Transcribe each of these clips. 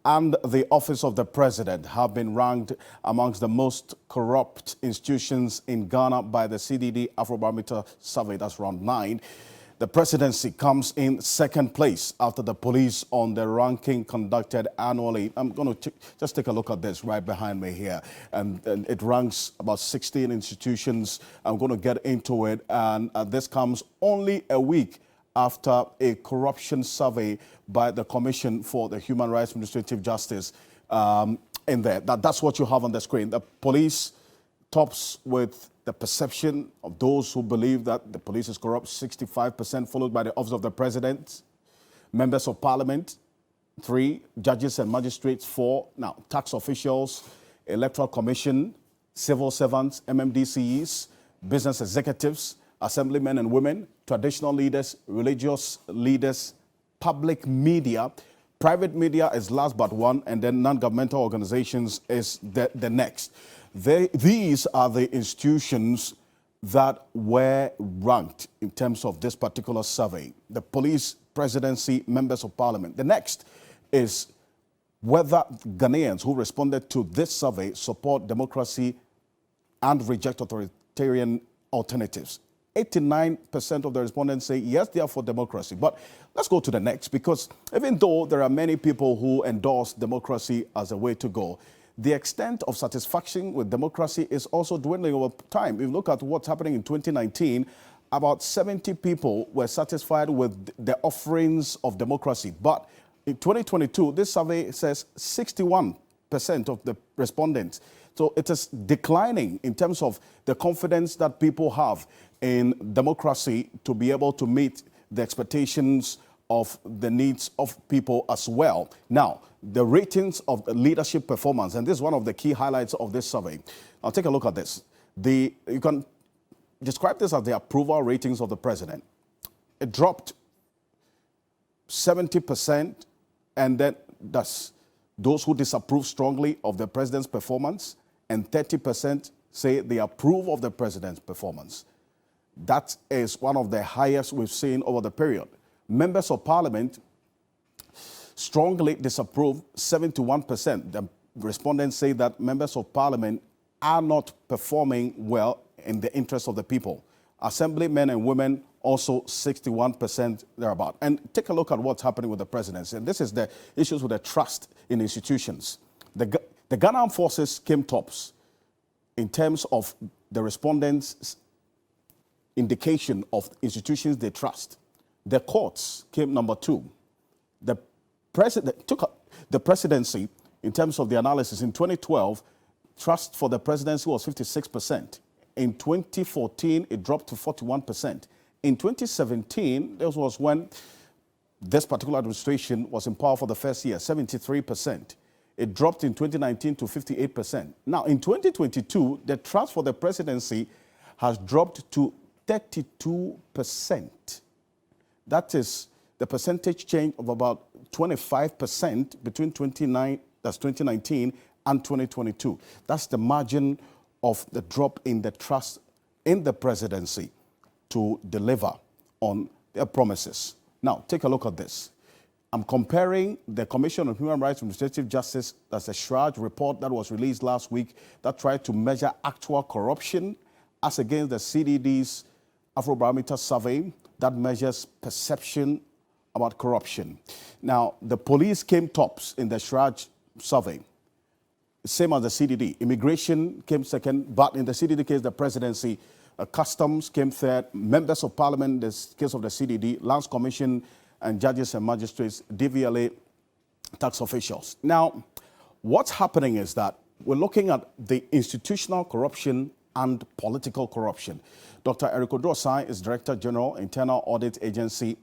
and the Office of the President have been ranked amongst the most corrupt institutions in Ghana by the CDD Afrobarometer survey. That's round 9. The presidency comes in second place after the police on the ranking conducted annually. I'm going to just take a look at this right behind me here. And it ranks about 16 institutions. I'm going to get into it. And this comes only a week after a corruption survey by the Commission for the Human Rights Administrative Justice in there. That's what you have on the screen. The police tops with the perception of those who believe that the police is corrupt, 65%, followed by the Office of the President, members of Parliament, 3, judges and magistrates, 4. Now, tax officials, Electoral Commission, civil servants, MMDCEs, business executives, assemblymen and women, traditional leaders, religious leaders, public media. Private media is last but one, and then non-governmental organizations is the next. These are the institutions that were ranked in terms of this particular survey. The police, presidency, members of parliament. The next is whether Ghanaians who responded to this survey support democracy and reject authoritarian alternatives. 89% of the respondents say yes, they are for democracy. But let's go to the next, because even though there are many people who endorse democracy as a way to go, the extent of satisfaction with democracy is also dwindling over time. If you look at what's happening in 2019, about 70 people were satisfied with the offerings of democracy. But in 2022, this survey says 61% of the respondents. So it is declining in terms of the confidence that people have in democracy to be able to meet the expectations of the needs of people as well. Now, the ratings of the leadership performance, and this is one of the key highlights of this survey. Now, take a look at this. You can describe this as the approval ratings of the president. It dropped 70%, and then that's those who disapprove strongly of the president's performance, and 30% say they approve of the president's performance. That is one of the highest we've seen over the period. Members of parliament strongly disapprove, 71%. The respondents say that members of parliament are not performing well in the interest of the people. Assemblymen and women also 61% thereabout. And take a look at what's happening with the presidency. And this is the issues with the trust in institutions. The Ghana Armed Forces came tops in terms of the respondents' indication of institutions they trust. The courts came number 2. The president took the presidency in terms of the analysis. In 2012, trust for the presidency was 56%. In 2014, it dropped to 41%. In 2017, this was when this particular administration was in power for the first year, 73%. It dropped in 2019 to 58%. Now, in 2022, the trust for the presidency has dropped to 32%. That is the percentage change of about 25% between 2019 and 2022. That's the margin of the drop in the trust in the presidency to deliver on their promises. Now, take a look at this. I'm comparing the Commission on Human Rights and Administrative Justice, that's a SHRAJ report that was released last week that tried to measure actual corruption as against the CDD's Afrobarometer survey that measures perception about corruption. Now, the police came tops in the SHRAJ survey, same as the CDD. Immigration came second, but in the CDD case, the presidency, customs came third, members of parliament, the case of the CDD, Lands Commission, and judges and magistrates, DVLA, tax officials. Now, what's happening is that we're looking at the institutional corruption and political corruption. Dr. Eric Odrosai is Director General, Internal Audit Agency.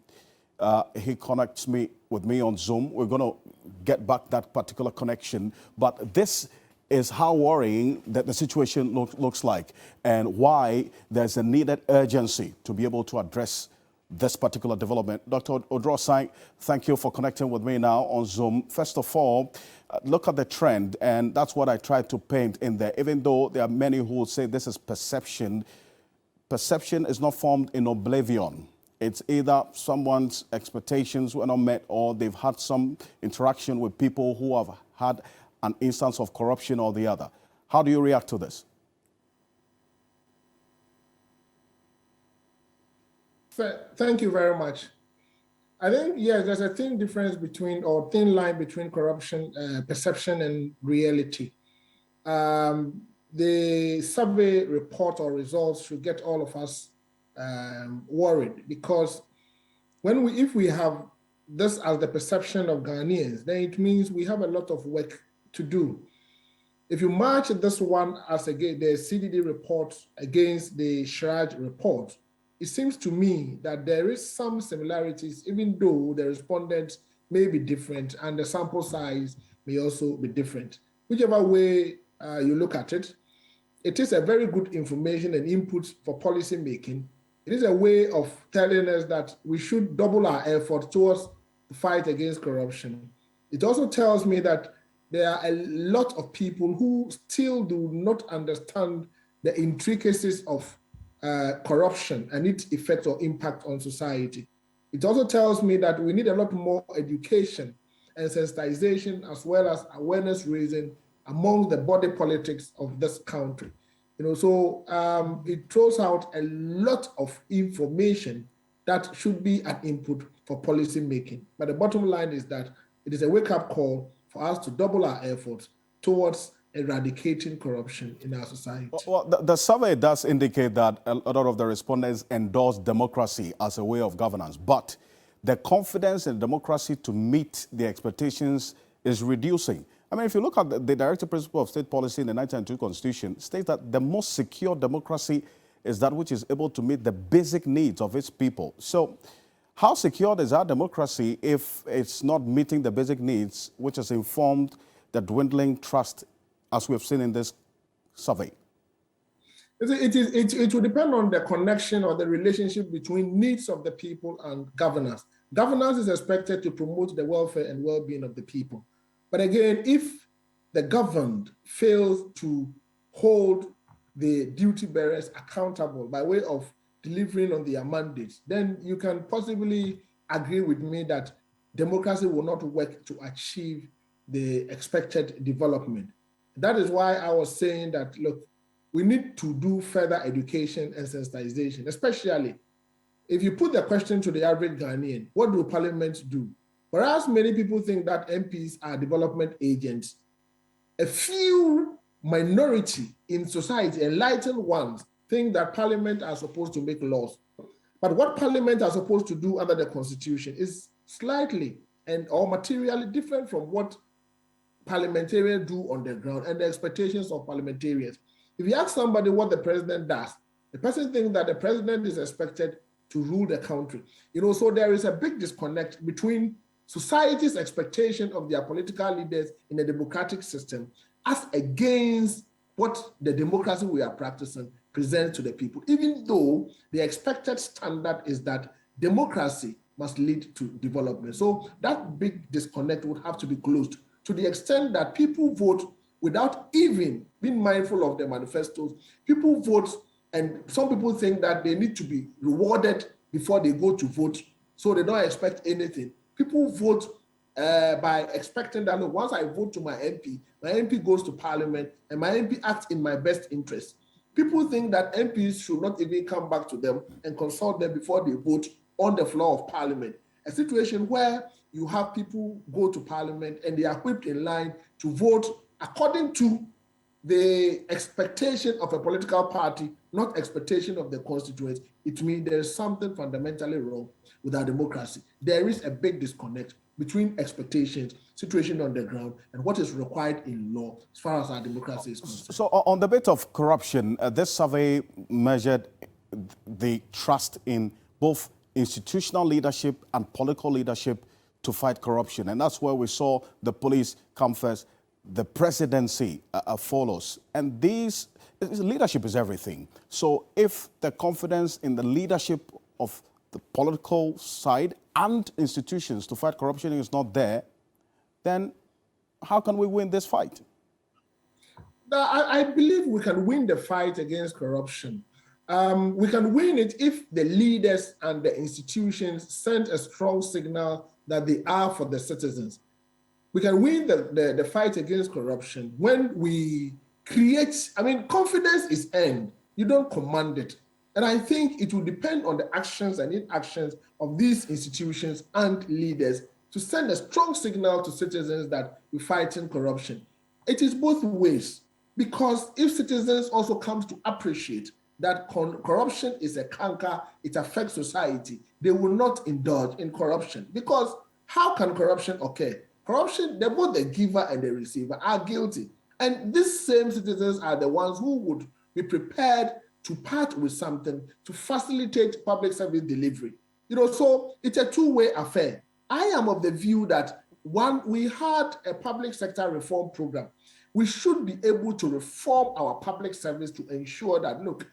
He connects with me on Zoom. We're going to get back that particular connection. But this is how worrying that the situation looks like and why there's a needed urgency to be able to address this particular development. Dr. Odrosai, thank you for connecting with me now on Zoom. First of all, look at the trend, and that's what I tried to paint in there. Even though there are many who will say this is perception, perception is not formed in oblivion. it's either someone's expectations were not met or they've had some interaction with people who have had an instance of corruption or the other. How do you react to this? Thank you very much. I think, yes, there's a thin difference between, or thin line between corruption, perception and reality. The survey report or results should get all of us worried, because if we have this as the perception of Ghanaians, then it means we have a lot of work to do. If you match this one as against the CDD report against the Shraj report, it seems to me that there is some similarities, even though the respondents may be different and the sample size may also be different. Whichever way you look at it, it is a very good information and input for policy making. It is a way of telling us that we should double our effort towards the fight against corruption. It also tells me that there are a lot of people who still do not understand the intricacies of corruption and its effect or impact on society. It also tells me that we need a lot more education and sensitization, as well as awareness raising among the body politics of this country. So it throws out a lot of information that should be an input for policy making. But the bottom line is that it is a wake-up call for us to double our efforts towards eradicating corruption in our society. Well, the survey does indicate that a lot of the respondents endorse democracy as a way of governance, but the confidence in democracy to meet the expectations is reducing. I mean, if you look at the directive principle of state policy in the 1992 Constitution, states that the most secure democracy is that which is able to meet the basic needs of its people. So how secured is our democracy if it's not meeting the basic needs, which has informed the dwindling trust, as we've seen in this survey? It will depend on the connection or the relationship between needs of the people and governance. Governance is expected to promote the welfare and well-being of the people. But again, if the governed fails to hold the duty bearers accountable by way of delivering on their mandates, then you can possibly agree with me that democracy will not work to achieve the expected development. That is why I was saying that, look, we need to do further education and sensitization, especially if you put the question to the average Ghanaian, what do parliaments do? Whereas many people think that MPs are development agents, a few minority in society, enlightened ones, think that parliament are supposed to make laws. But what parliament are supposed to do under the constitution is slightly or materially different from what parliamentarians do on the ground and the expectations of parliamentarians. If you ask somebody what the president does, the person thinks that the president is expected to rule the country. So there is a big disconnect between society's expectation of their political leaders in a democratic system as against what the democracy we are practicing presents to the people, even though the expected standard is that democracy must lead to development. So that big disconnect would have to be closed to the extent that people vote without even being mindful of the manifestos. People vote, and some people think that they need to be rewarded before they go to vote, so they don't expect anything. People vote by expecting that, look, once I vote to my MP goes to parliament, and my MP acts in my best interest. People think that MPs should not even come back to them and consult them before they vote on the floor of parliament. A situation where you have people go to parliament and they are equipped in line to vote according to the expectation of a political party, not expectation of the constituents. It means there is something fundamentally wrong with our democracy. There is a big disconnect between expectations, situation on the ground, and what is required in law as far as our democracy is concerned. So on the bit of corruption, this survey measured the trust in both institutional leadership and political leadership to fight corruption. And that's where we saw the police come first, the presidency follows. And leadership is everything. So if the confidence in the leadership of the political side and institutions to fight corruption is not there, then how can we win this fight? I believe we can win the fight against corruption We can win it if the leaders and the institutions send a strong signal that they are for the citizens. We can win the fight against corruption when we create, confidence is earned. You don't command it. And I think it will depend on the actions and inactions of these institutions and leaders to send a strong signal to citizens that we're fighting corruption. It is both ways, because if citizens also come to appreciate that corruption is a canker, it affects society, they will not indulge in corruption. Because how can corruption occur? Corruption, both the giver and the receiver are guilty. And these same citizens are the ones who would be prepared to part with something to facilitate public service delivery. So it's a two-way affair. I am of the view that we had a public sector reform program. We should be able to reform our public service to ensure that, look,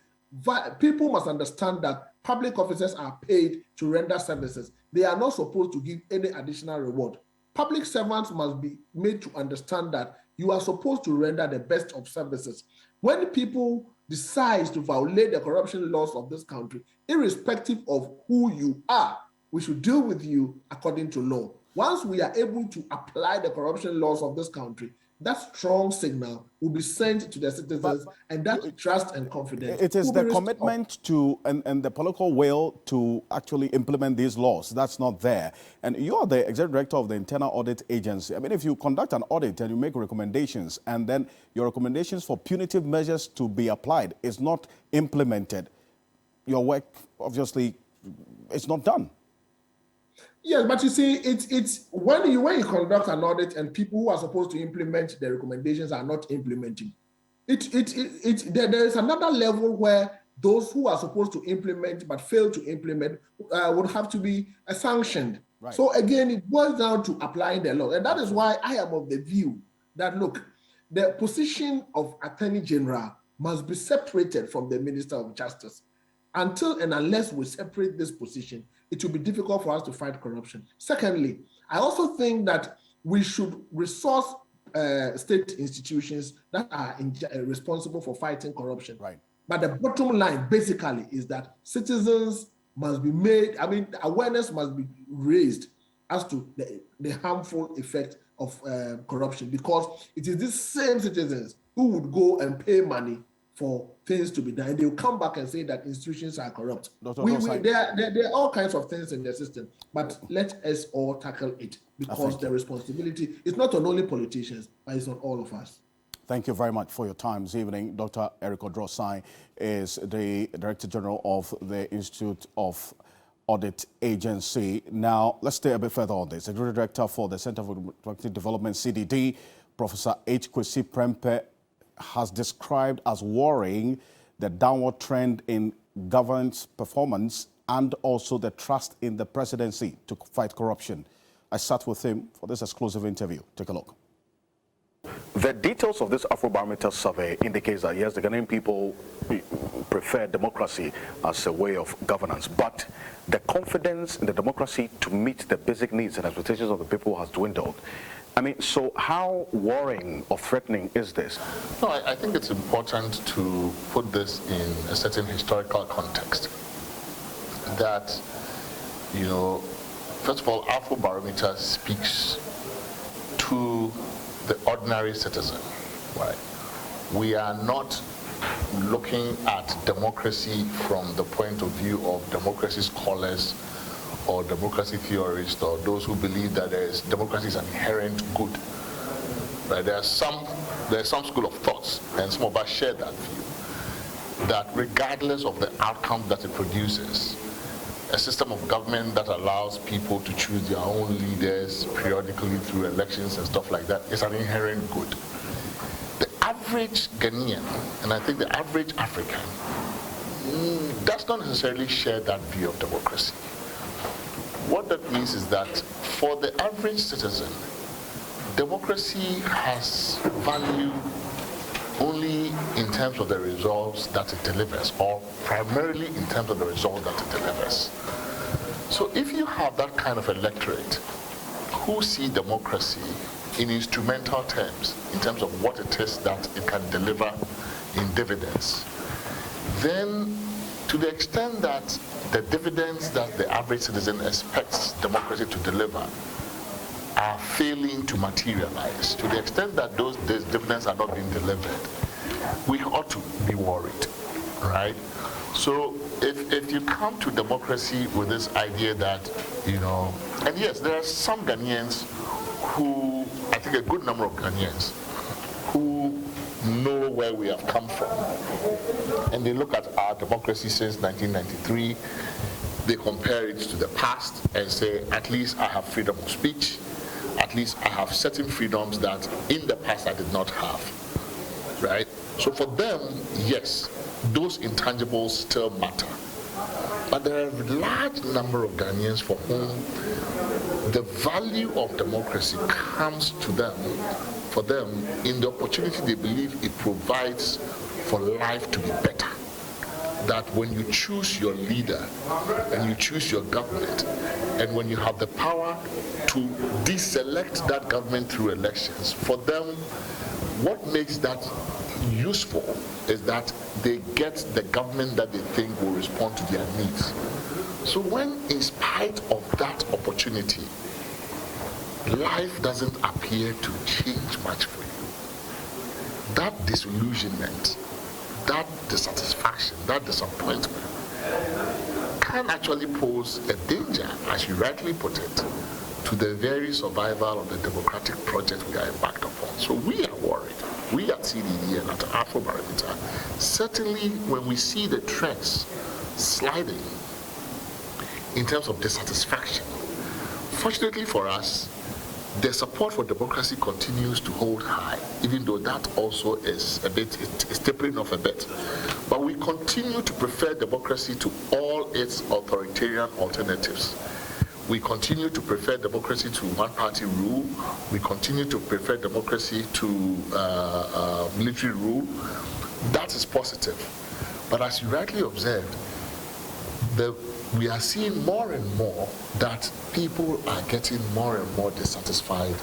people must understand that public officers are paid to render services. They are not supposed to give any additional reward. Public servants must be made to understand that you are supposed to render the best of services. When people decide to violate the corruption laws of this country, irrespective of who you are, we should deal with you according to law. Once we are able to apply the corruption laws of this country, that strong signal will be sent to the citizens, and that trust and confidence. It is the commitment to and the political will to actually implement these laws that's not there. And you are the executive director of the Internal Audit Agency. If you conduct an audit and you make recommendations, and then your recommendations for punitive measures to be applied is not implemented, your work obviously is not done. Yes, but you see, it's when you conduct an audit and people who are supposed to implement the recommendations are not implementing. There is another level where those who are supposed to implement but fail to implement would have to be sanctioned. Right. So again, it boils down to applying the law, and that is why I am of the view that, look, the position of Attorney General must be separated from the Minister of Justice. Until and unless we separate this position, it will be difficult for us to fight corruption. Secondly, I also think that we should resource state institutions that are responsible for fighting corruption. Right. But the bottom line basically is that citizens must be made, awareness must be raised as to the harmful effect of corruption, because it is these same citizens who would go and pay money for things to be done, and they will come back and say that institutions are corrupt. There are all kinds of things in the system, but let us all tackle it, because the responsibility is not on only politicians, but it's on all of us. Thank you very much for your time this evening. Dr. Eric Odrosai is the Director General of the Institute of Audit Agency. Now, let's stay a bit further on this. Executive Director for the Center for Democratic Development, CDD, Professor H. Kwesi Prempeh, has described as worrying the downward trend in governance performance and also the trust in the presidency to fight corruption. I sat with him for this exclusive interview. Take a look. The details of this Afrobarometer survey indicates that, yes, the Ghanaian people prefer democracy as a way of governance, but the confidence in the democracy to meet the basic needs and expectations of the people has dwindled. So how worrying or threatening is this? No, I think it's important to put this in a certain historical context. That, first of all, Afrobarometer speaks to the ordinary citizen, right? We are not looking at democracy from the point of view of democracy scholars or democracy theorists or those who believe that democracy is an inherent good. Right? There's some school of thoughts, and some of us share that view, that regardless of the outcome that it produces, a system of government that allows people to choose their own leaders periodically through elections and stuff like that is an inherent good. The average Ghanaian, and I think the average African, does not necessarily share that view of democracy. What that means is that for the average citizen, democracy has value only in terms of the results that it delivers, or primarily in terms of the results that it delivers. So if you have that kind of electorate who see democracy in instrumental terms, in terms of what it is that it can deliver in dividends, then to the extent that the dividends that the average citizen expects democracy to deliver are failing to materialize, to the extent that those dividends are not being delivered, we ought to be worried, right? So if you come to democracy with this idea that, and yes, there are some Ghanaians who, I think a good number of Ghanaians, who know where we have come from, and they look at our democracy since 1993, they compare it to the past and say, at least I have freedom of speech, at least I have certain freedoms that in the past I did not have, right? So for them, yes, those intangibles still matter. But there are a large number of Ghanaians for whom the value of democracy comes to them, for them, in the opportunity they believe it provides for life to be better. That when you choose your leader and you choose your government, and when you have the power to deselect that government through elections, for them, what makes that useful is that they get the government that they think will respond to their needs. So when, in spite of that opportunity, life doesn't appear to change much for you, that disillusionment, that dissatisfaction, that disappointment can actually pose a danger, as you rightly put it, to the very survival of the democratic project we are embarked upon. So we are worried. We at CDD and at Afrobarometer, certainly when we see the trends sliding in terms of dissatisfaction, fortunately for us, the support for democracy continues to hold high, even though that also is it's tapering off a bit. But we continue to prefer democracy to all its authoritarian alternatives. We continue to prefer democracy to one-party rule. We continue to prefer democracy to military rule. That is positive. But as you rightly observed, we are seeing more and more that people are getting more and more dissatisfied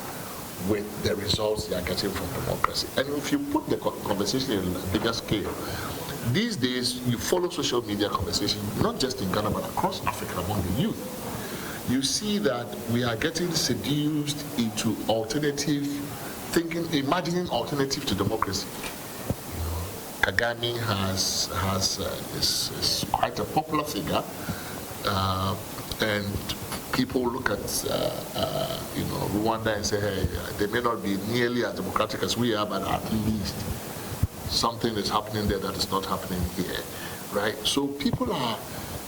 with the results they are getting from democracy. And if you put the conversation in a bigger scale, these days you follow social media conversation, not just in Ghana, but across Africa among the youth. You see that we are getting seduced into alternative thinking, imagining alternative to democracy. Kagame is quite a popular figure, and people look at Rwanda and say, hey, they may not be nearly as democratic as we are, but at least something is happening there that is not happening here, right? So people are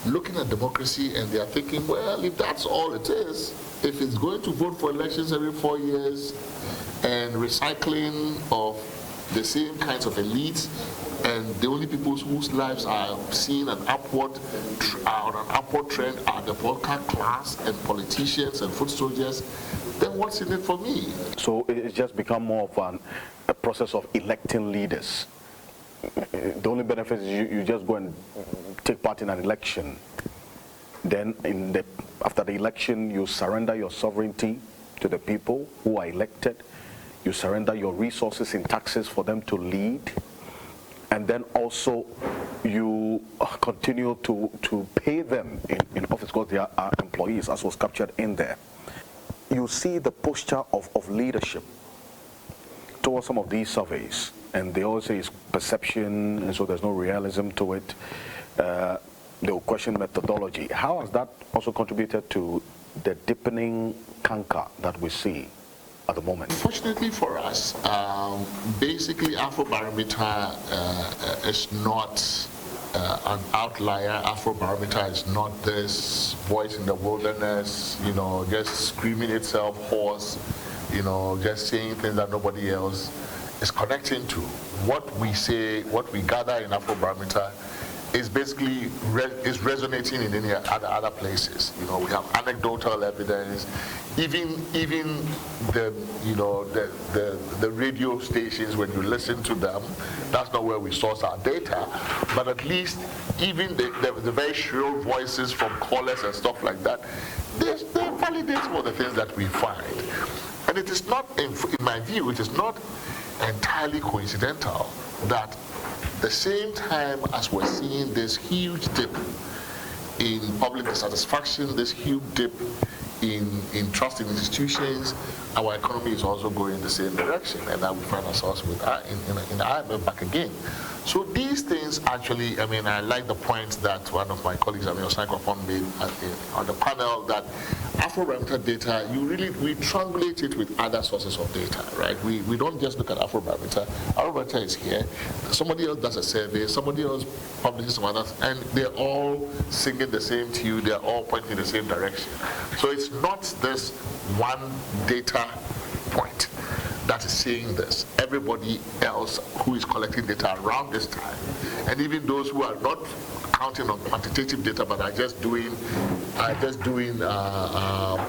looking at democracy and they are thinking, well, if that's all it is, if it's going to vote for elections every 4 years and recycling of the same kinds of elites, and the only people whose lives are seeing an upward trend are the worker class and politicians and foot soldiers, then what's in it for me? So it's just become more of a process of electing leaders. The only benefit is you just go and take part in an election. Then after the election, you surrender your sovereignty to the people who are elected. You surrender your resources in taxes for them to lead. And then also you continue to pay them in office because they are employees, as was captured in there. You see the posture of leadership towards some of these surveys, and they all say it's perception, and so there's no realism to it. They will question methodology. How has that also contributed to the deepening canker that we see at the moment? Fortunately for us, basically Afrobarometer is not an outlier. Afrobarometer is not this voice in the wilderness, just screaming itself hoarse, just saying things that nobody else is connecting to. What we say, what we gather in Afrobarometer is basically is resonating in any other places. We have anecdotal evidence. Even the the radio stations, when you listen to them, that's not where we source our data. But at least even the very shrill voices from callers and stuff like that, they validate some of the things that we find. And it is not, in my view, it is not entirely coincidental that the same time as we're seeing this huge dip in public dissatisfaction, this huge dip in trust in institutions, our economy is also going in the same direction, and now we find ourselves with in the IMF back again. So these things actually, I mean, I like the point that one of my colleagues, Osai made on the panel, that Afrobarometer data, we triangulate it with other sources of data, right? We don't just look at Afrobarometer. Afrobarometer is here. Somebody else does a survey. Somebody else publishes some others, and they're all singing the same tune. They're all pointing in the same direction. So it's not this one data point that is saying this. Everybody else who is collecting data around this time, and even those who are not counting on quantitative data but are just doing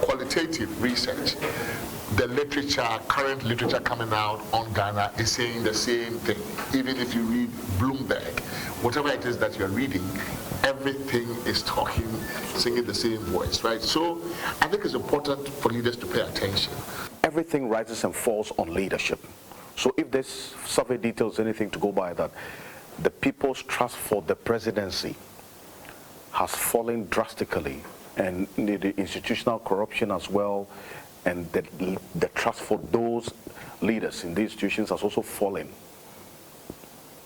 qualitative research, the current literature coming out on Ghana is saying the same thing. Even if you read Bloomberg, whatever it is that you're reading, everything is singing the same voice, right? So I think it's important for leaders to pay attention. Everything rises and falls on leadership. So if this survey details anything to go by, that the people's trust for the presidency has fallen drastically, and the institutional corruption as well, and the trust for those leaders in the institutions has also fallen.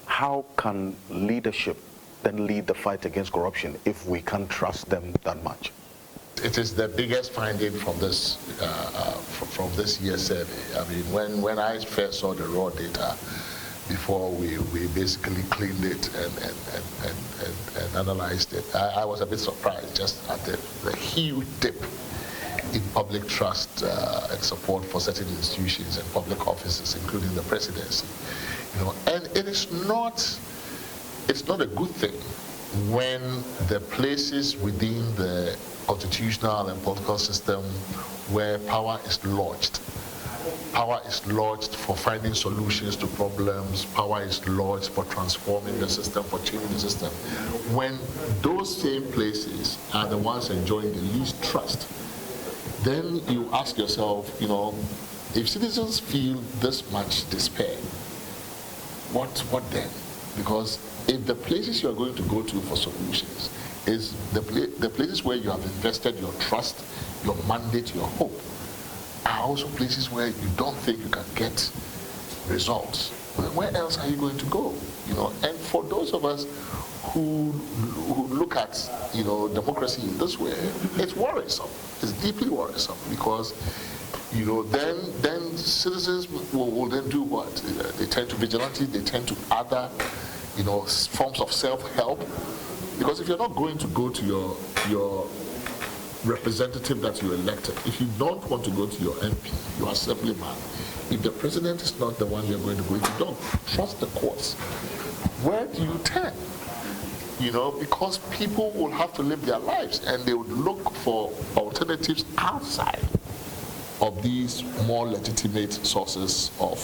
How can leadership then lead the fight against corruption if we can't trust them that much? It is the biggest finding from this year's survey. I mean, when I first saw the raw data, before we basically cleaned it and analyzed it, I was a bit surprised just at the huge dip in public trust and support for certain institutions and public offices, including the presidency. And it's not a good thing when the places within the constitutional and political system where power is lodged for finding solutions to problems, power is lodged for transforming the system, for changing the system. When those same places are the ones enjoying the least trust, then you ask yourself, if citizens feel this much despair, what then? Because if the places you are going to go to for solutions is the places where you have invested your trust, your mandate, your hope, are also places where you don't think you can get results, well, where else are you going to go? And for those of us who look at democracy in this way, it's worrisome. It's deeply worrisome, because then citizens will then do what? They turn to vigilante, they turn to other forms of self-help. Because if you're not going to go to your representative that you elected, if you don't want to go to your MP, your assemblyman, if the president is not the one you're going to go, if you don't trust the courts, where do you turn? Because people will have to live their lives, and they would look for alternatives outside of these more legitimate sources of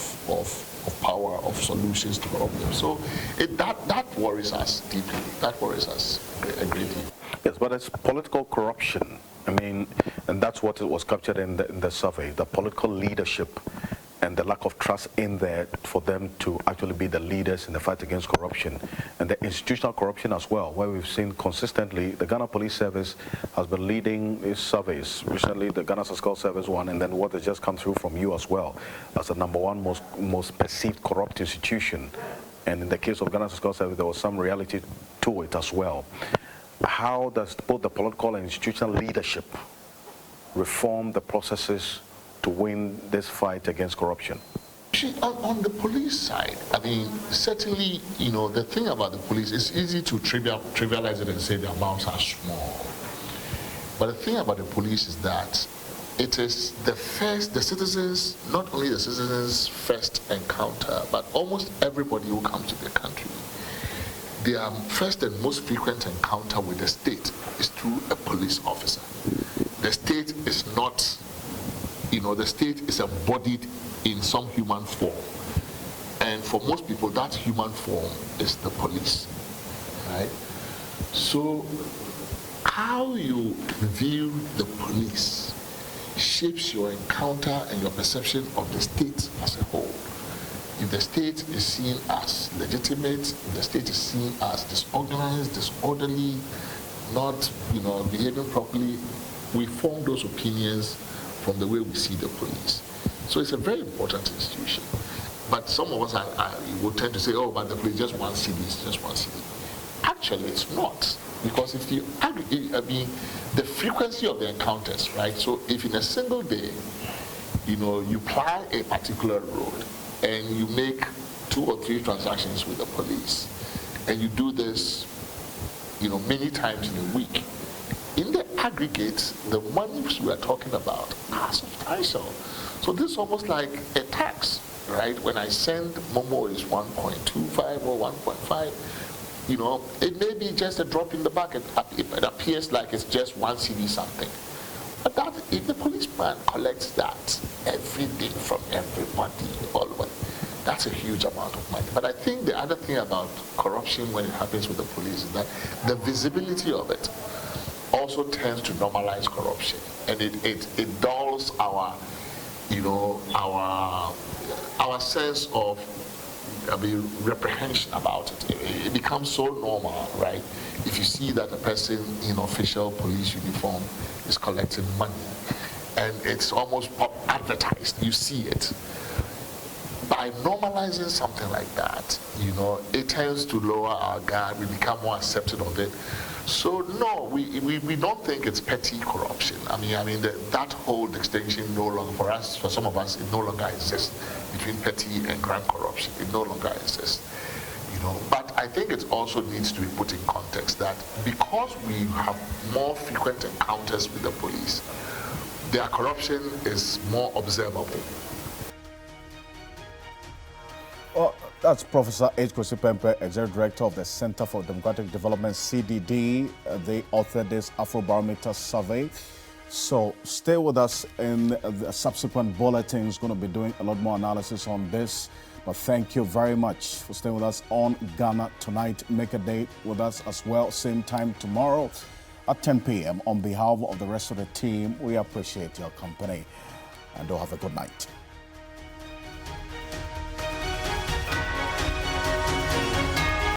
power, of solutions to problems. So that worries us deeply. That worries us a great deal. Yes, but it's political corruption. I mean, and that's what it was captured in the survey, the political leadership and the lack of trust in there for them to actually be the leaders in the fight against corruption, and the institutional corruption as well, where we've seen consistently the Ghana Police Service has been leading its surveys. Recently, the Ghana Statistical Service one, and then what has just come through from you as well, as the #1 most perceived corrupt institution. And in the case of Ghana Statistical Service, there was some reality to it as well. How does both the political and institutional leadership reform the processes to win this fight against corruption? On the police side, I mean, certainly, the thing about the police, it's easy to trivialize it and say the amounts are small. But the thing about the police is that it is the citizens, not only the citizens' first encounter, but almost everybody who comes to the country, their first and most frequent encounter with the state is through a police officer. The state is not, the state is embodied in some human form. And for most people, that human form is the police, right? So how you view the police shapes your encounter and your perception of the state as a whole. If the state is seen as legitimate, if the state is seen as disorganized, disorderly, not, behaving properly, we form those opinions from the way we see the police. So it's a very important institution. But some of us would tend to say, oh, but the police just one city, it's just one city. Actually, it's not. Because if you the frequency of the encounters, right? So if in a single day, you ply a particular road and you make 2 or 3 transactions with the police, and you do this, many times in a week, in the aggregate, the monies we are talking about are substantial. So this is almost like a tax, right? When I send Momo is 1.25 or 1.5, it may be just a drop in the bucket. It appears like it's just 1 CD something. But that, if the policeman collects that every day from everybody all over, that's a huge amount of money. But I think the other thing about corruption when it happens with the police is that the visibility of it also tends to normalize corruption, and it dulls our sense of reprehension about it. It becomes so normal, right? If you see that a person in official police uniform is collecting money, and it's almost advertised, you see it. By normalizing something like that, it tends to lower our guard. We become more accepting of it. So no, we don't think it's petty corruption. That whole distinction no longer, for some of us, it no longer exists between petty and grand corruption. It no longer exists. But I think it also needs to be put in context that because we have more frequent encounters with the police, their corruption is more observable. Well, that's Professor H. Kwesi-Pempeh, Executive Director of the Center for Democratic Development, CDD. They authored this Afrobarometer survey. So stay with us in the subsequent bulletins. Going to be doing a lot more analysis on this. But thank you very much for staying with us on Ghana Tonight. Make a date with us as well. Same time tomorrow at 10 p.m. On behalf of the rest of the team, we appreciate your company. And do have a good night.